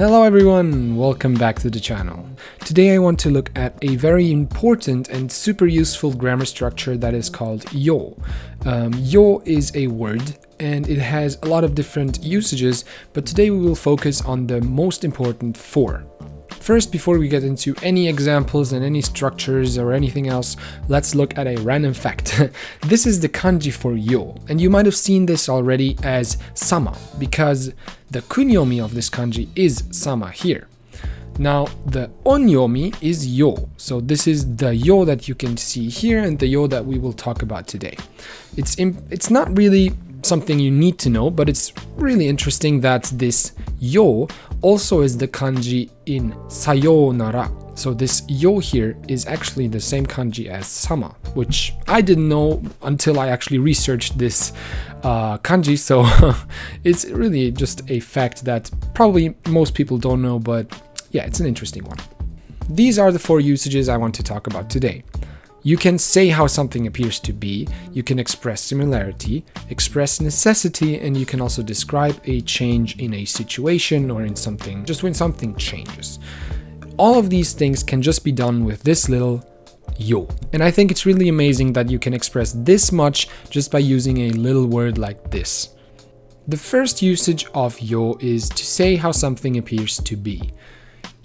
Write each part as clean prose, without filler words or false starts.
Hello everyone, welcome back to the channel. Today I want to look at a very important and super useful grammar structure that is called yo. Yo is a word and it has a lot of different usages, but today we will focus on the most important four. First, before we get into any examples and any structures or anything else, let's look at a random fact. This is the kanji for yo, and you might have seen this already as sama, because the kunyomi of this kanji is sama here. Now, the onyomi is yo, so this is the yo that you can see here and the yo that we will talk about today. It's not really something you need to know, but it's really interesting that this yo also is the kanji in sayonara. So this yo here is actually the same kanji as sama, which I didn't know until I actually researched this kanji. So it's really just a fact that probably most people don't know, but yeah, it's an interesting one. These are the four usages I want to talk about today. You can say how something appears to be, you can express similarity, express necessity, and you can also describe a change in a situation or in something, just when something changes. All of these things can just be done with this little yo. And I think it's really amazing that you can express this much just by using a little word like this. The first usage of yo is to say how something appears to be.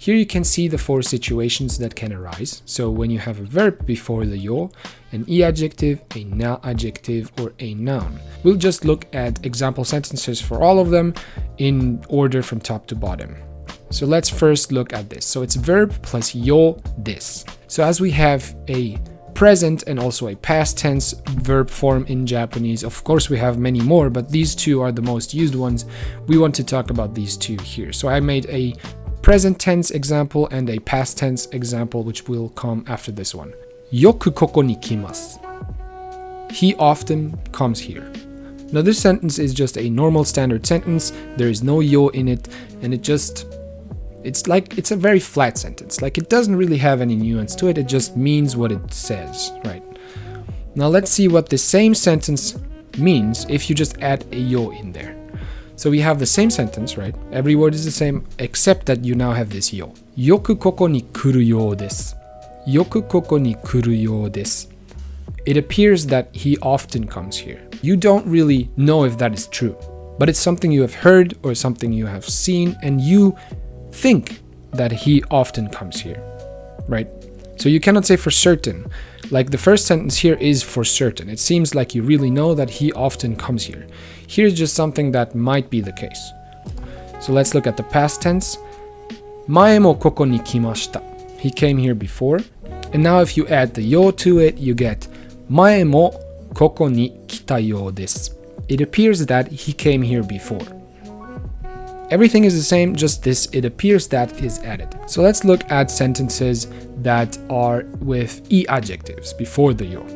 Here you can see the four situations that can arise. So when you have a verb before the yo, an e adjective, a na adjective, or a noun. We'll just look at example sentences for all of them in order from top to bottom. So let's first look at this. So it's verb plus yo, this. So as we have a present and also a past tense verb form in Japanese, of course we have many more, but these two are the most used ones. We want to talk about these two here. So I made a present tense example and a past tense example, which will come after this one. Yoku koko ni kimasu. He often comes here. Now this sentence is just a normal standard sentence. There is no yo in it, and it's a very flat sentence. Like, it doesn't really have any nuance to it. It just means what it says, right? Now let's see what the same sentence means if you just add a yo in there. So we have the same sentence, right? Every word is the same, except that you now have this yo. Yoku koko ni kuru you desu. Yoku koko ni kuru you desu. It appears that he often comes here. You don't really know if that is true, but it's something you have heard or something you have seen, and you think that he often comes here, right? So you cannot say for certain. Like, the first sentence here is for certain. It seems like you really know that he often comes here. Here's just something that might be the case. So let's look at the past tense. Mae mo koko ni kimashita. He came here before. And now if you add the yo to it, you get mae mo koko ni kita yo desu. It appears that he came here before. Everything is the same, just this it appears that is added. So let's look at sentences that are with e adjectives before the yo.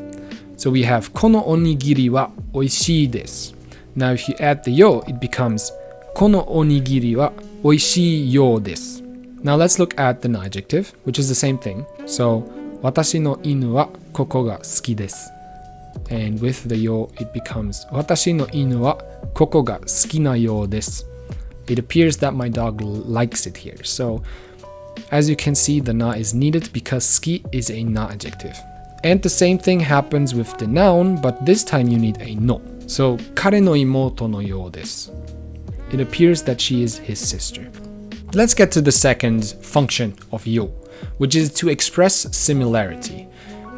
So we have kono onigiri wa oishii desu. Now if you add the yo, it becomes kono onigiri wa oishii yo desu. Now let's look at the na adjective, which is the same thing. So watashi no inu wa koko ga suki desu. And with the yo, it becomes watashi no inu wa koko ga suki na yo desu. It appears that my dog likes it here. So as you can see, the na is needed because suki is a na adjective. And the same thing happens with the noun, but this time you need a no. So kare no imoto no you desu. It appears that she is his sister. Let's get to the second function of yo, which is to express similarity.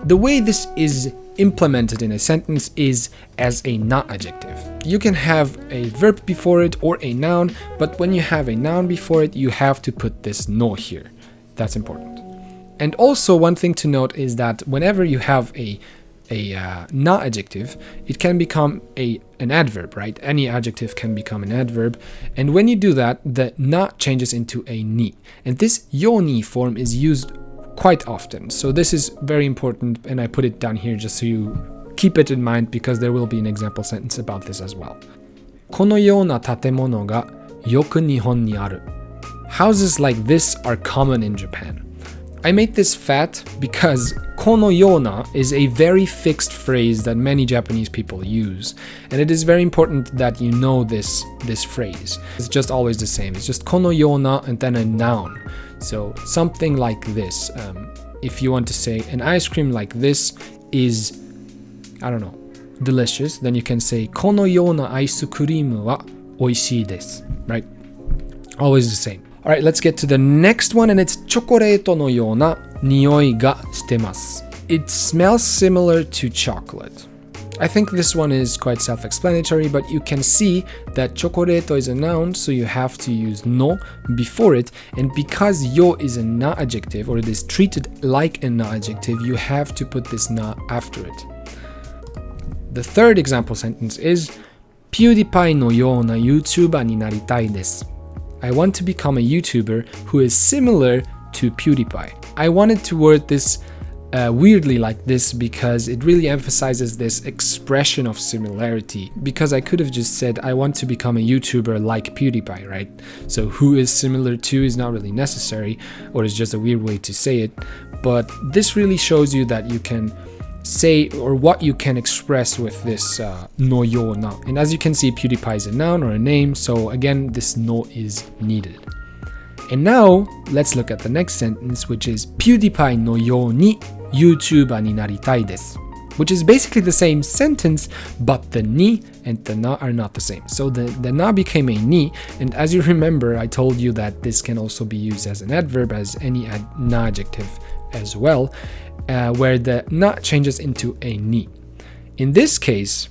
The way this is implemented in a sentence is as a na adjective. You can have a verb before it or a noun, but when you have a noun before it, you have to put this no here. That's important. And also, one thing to note is that whenever you have a na adjective, it can become an adverb, right? Any adjective can become an adverb. And when you do that, the na changes into a ni. And this yo ni form is used quite often. So this is very important, and I put it down here just so you keep it in mind, because there will be an example sentence about this as well. Kono yona tatemono ga yoku Nihon ni aru. Houses like this are common in Japan. I made this fat because このような is a very fixed phrase that many Japanese people use. And it is very important that you know this phrase. It's just always the same. It's just このような and then a noun. So something like this. If you want to say an ice cream like this is, I don't know, delicious, then you can say このようなアイスクリームは美味しいです. Right? Always the same. All right, let's get to the next one, and it's チョコレートのような匂いがしてます. It smells similar to chocolate. I think this one is quite self-explanatory, but you can see that チョコレート is a noun, so you have to use no before it, and because yo is a na adjective, or it is treated like a na adjective, you have to put this na after it. The third example sentence is ピューディパイのような YouTuber になりたいです. I want to become a YouTuber who is similar to PewDiePie. I wanted to word this weirdly like this because it really emphasizes this expression of similarity. Because I could have just said, I want to become a YouTuber like PewDiePie, right? So who is similar to is not really necessary, or it's just a weird way to say it. But this really shows you that you can say, or what you can express with this no yo na. And as you can see, PewDiePie is a noun or a name, so again, this no is needed. And now, let's look at the next sentence, which is ピューディパイのように YouTuber になりたいです. Which is basically the same sentence, but the ni and the na are not the same. So the na became a ni, and as you remember, I told you that this can also be used as an adverb, as any na adjective as well, where the na changes into a ni. In this case,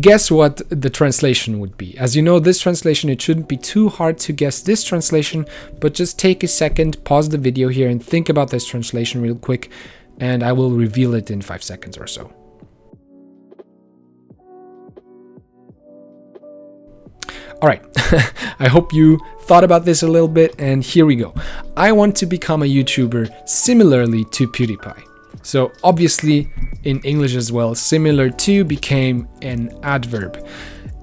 guess what the translation would be? As you know, this translation, it shouldn't be too hard to guess this translation, but just take a second, pause the video here, and think about this translation real quick, and I will reveal it in 5 seconds or so. All right, I hope you thought about this a little bit, and here we go. I want to become a YouTuber similarly to PewDiePie. So obviously, in English as well, similar to became an adverb.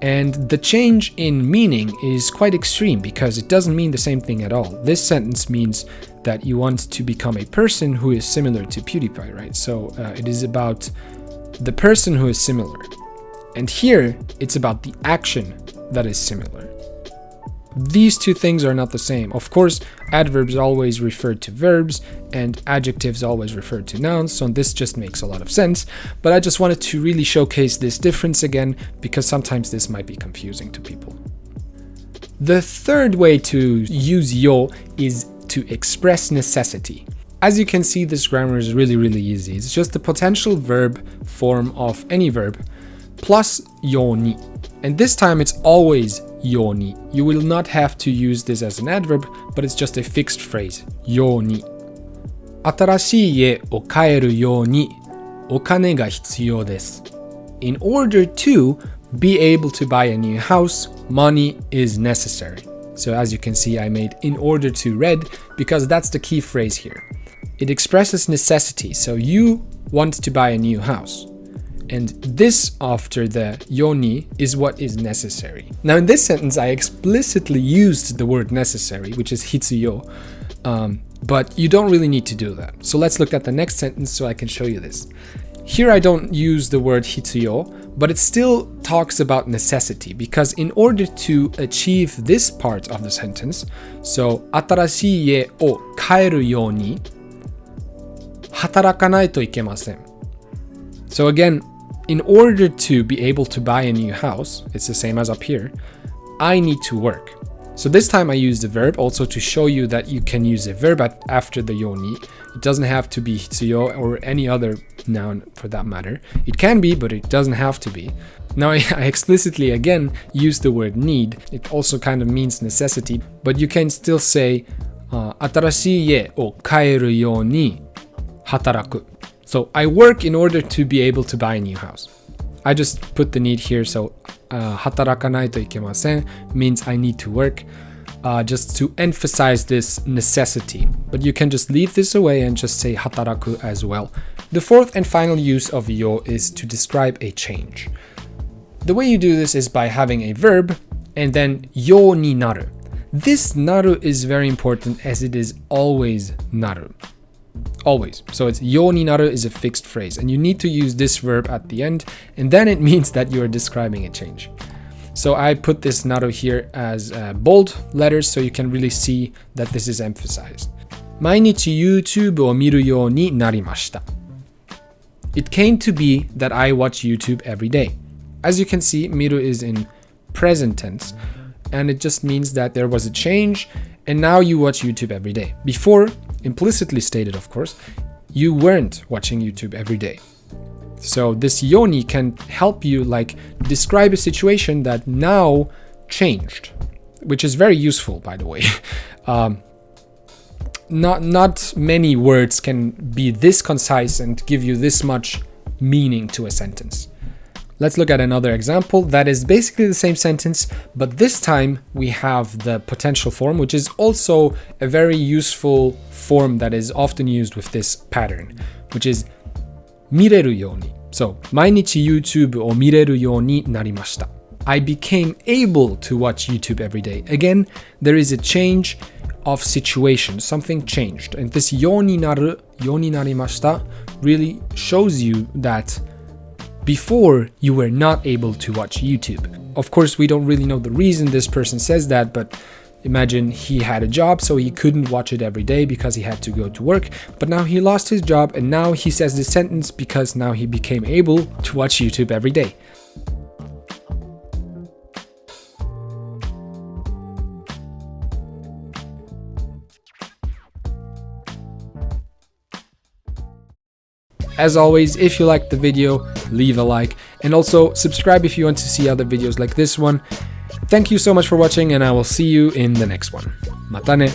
And the change in meaning is quite extreme because it doesn't mean the same thing at all. This sentence means that you want to become a person who is similar to PewDiePie, right? So it is about the person who is similar. And here, it's about the action that is similar. These two things are not the same. Of course, adverbs always refer to verbs and adjectives always refer to nouns, so this just makes a lot of sense. But I just wanted to really showcase this difference again because sometimes this might be confusing to people. The third way to use yo is to express necessity. As you can see, this grammar is really easy. It's just the potential verb form of any verb plus yo ni. And this time it's always yo ni. You will not have to use this as an adverb, but it's just a fixed phrase, yo ni. 新しい家を買えるようにお金が必要です. In order to be able to buy a new house, money is necessary. So as you can see, I made in order to red because that's the key phrase here. It expresses necessity, so you want to buy a new house. And this after the yoni is what is necessary. Now in this sentence, I explicitly used the word necessary, which is hitsuyo, but you don't really need to do that. So let's look at the next sentence so I can show you this. Here I don't use the word hitsuyo, but it still talks about necessity because in order to achieve this part of the sentence, so 新しい家を買えるように働かないといけません. So again, in order to be able to buy a new house, it's the same as up here, I need to work. So this time I used the verb also to show you that you can use a verb after the yoni. It doesn't have to be hitsuyo or any other noun for that matter. It can be, but it doesn't have to be. Now I explicitly again use the word need. It also kind of means necessity, but you can still say 新しい家を買えるように働く. So I work in order to be able to buy a new house. I just put the need here, so 働かないといけません means I need to work, just to emphasize this necessity. But you can just leave this away and just say 働く as well. The fourth and final use of yo is to describe a change. The way you do this is by having a verb and then yo ni naru. This naru is very important as it is always naru. Always. So it's yo ni naru is a fixed phrase, and you need to use this verb at the end, and then it means that you are describing a change. So I put this naru here as bold letters so you can really see that this is emphasized. 毎日 YouTube を見るようになりました. It came to be that I watch YouTube every day. As you can see, miru is in present tense, and it just means that there was a change, and now you watch YouTube every day. Before, implicitly stated, of course, you weren't watching YouTube every day. So this yoni can help you like describe a situation that now changed, which is very useful, by the way. Not many words can be this concise and give you this much meaning to a sentence. Let's look at another example that is basically the same sentence, but this time we have the potential form, which is also a very useful form that is often used with this pattern, which is mireru yoni. So, 毎日 YouTube を見れるようになりました. I became able to watch YouTube every day. Again, there is a change of situation, something changed. And this ようになる, ようになりました really shows you that before you were not able to watch YouTube. Of course, we don't really know the reason this person says that, but imagine he had a job, so he couldn't watch it every day because he had to go to work. But now he lost his job, and now he says this sentence because now he became able to watch YouTube every day. As always, if you liked the video, leave a like, and also subscribe if you want to see other videos like this one. Thank you so much for watching, and I will see you in the next one. Mata ne!